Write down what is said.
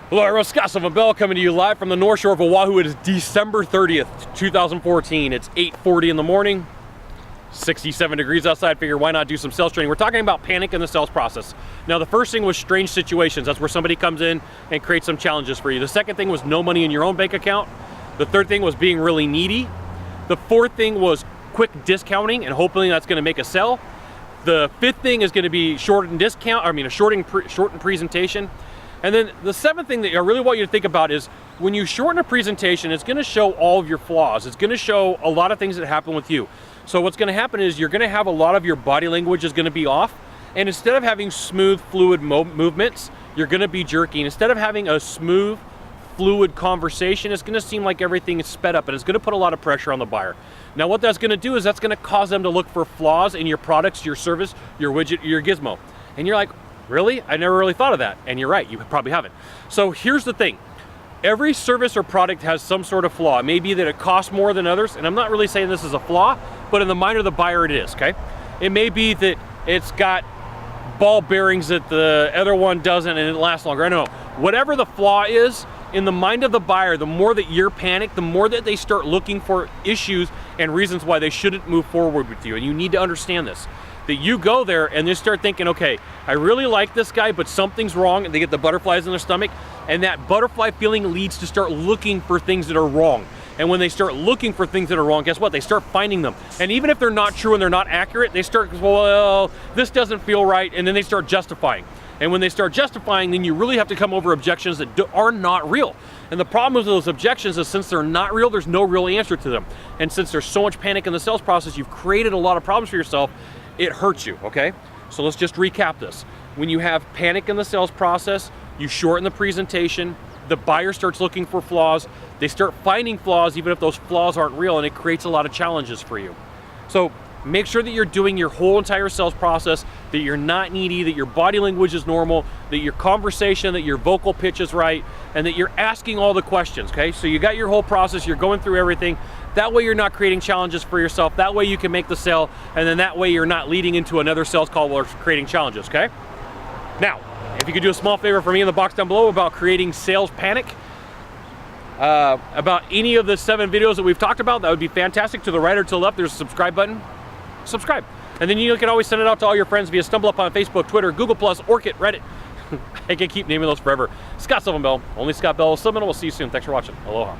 Hello everyone, Sylvan Bell coming to you live from the North Shore of Oahu. It is December 30th, 2014. It's 8:40 in the morning, 67 degrees outside. Figure why not do some sales training. We're talking about panic in the sales process. Now the first thing was strange situations. That's where somebody comes in and creates some challenges for you. The second thing was no money in your own bank account. The third thing was being really needy. The fourth thing was quick discounting and hoping that's going to make a sell. The fifth thing is going to be shortened presentation. And then the seventh thing that I really want you to think about is when you shorten a presentation, it's going to show all of your flaws. It's going to show a lot of things that happen with you. So what's going to happen is you're going to have a lot of your body language is going to be off. And instead of having smooth, fluid movements, you're going to be jerky. And instead of having a smooth, fluid conversation, it's going to seem like everything is sped up, and it's going to put a lot of pressure on the buyer. Now what that's going to do is that's going to cause them to look for flaws in your products, your service, your widget, your gizmo. And you're like, really? I never really thought of that. And you're right, you probably haven't. So here's the thing. Every service or product has some sort of flaw. It may be that it costs more than others, and I'm not really saying this is a flaw, but in the mind of the buyer it is, okay? It may be that it's got ball bearings that the other one doesn't and it lasts longer. I don't know. Whatever the flaw is, in the mind of the buyer, the more that you're panicked, the more that they start looking for issues and reasons why they shouldn't move forward with you. And you need to understand this. That you go there and they start thinking, okay, I really like this guy, but something's wrong, and they get the butterflies in their stomach, and that butterfly feeling leads to start looking for things that are wrong. And when they start looking for things that are wrong, guess what? They start finding them. And even if they're not true and they're not accurate, they start, well, this doesn't feel right, and then they start justifying. And when they start justifying, then you really have to come over objections that are not real. And the problem with those objections is since they're not real, there's no real answer to them. And since there's so much panic in the sales process, you've created a lot of problems for yourself. It hurts you, okay? So let's just recap this. When you have panic in the sales process, you shorten the presentation, the buyer starts looking for flaws, they start finding flaws even if those flaws aren't real, and it creates a lot of challenges for you. So make sure that you're doing your whole entire sales process, that you're not needy, that your body language is normal, that your conversation, that your vocal pitch is right, and that you're asking all the questions, okay? So you got your whole process, you're going through everything. That way you're not creating challenges for yourself. That way you can make the sale, and then that way you're not leading into another sales call or creating challenges, okay? Now, if you could do a small favor for me in the box down below about creating sales panic, about any of the 7 videos that we've talked about, that would be fantastic. To the right or to the left, there's a subscribe button. Subscribe. And then you can always send it out to all your friends via StumbleUp on Facebook, Twitter, Google+, Orkut, Reddit. I can keep naming those forever. Sylvan Bell, only Scott Bell, Sylvan. We'll see you soon. Thanks for watching. Aloha.